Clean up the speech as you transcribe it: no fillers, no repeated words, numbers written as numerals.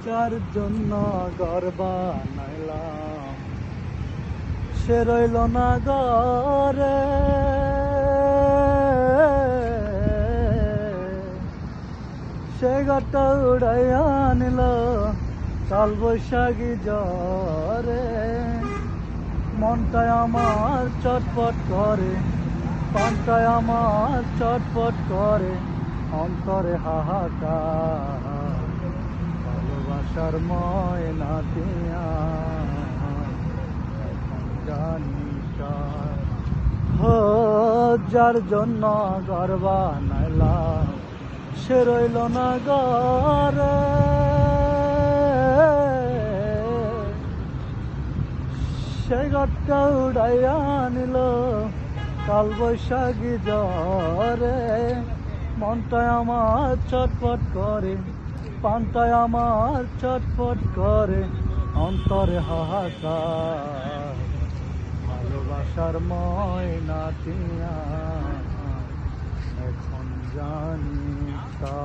যার জন্য ঘর বানাইলাম সে রইল না ঘরে, সে ঘরটা উড়াইয়া নিল কাল বৈশাখী জ্বরে। মনটায় আমার চটপট করে, প্রাণটায় আমার চটপট করে, অন্তরে হাহাকার ভালোবাসার ময়না দিয়া এখন জানি কার। হো যার জন্য ঘর বানাইলাম সে রইল না ঘরে, সে ঘরটা উড়াইয়া নিল কাল বৈশাখী জ্বরে। মনটায় আমার চটপট করে, প্রাণটায় আমার চটপট করে, অন্তরে হাহাকার ভালোবাসার ময়না দিয়া এখন জানি তা।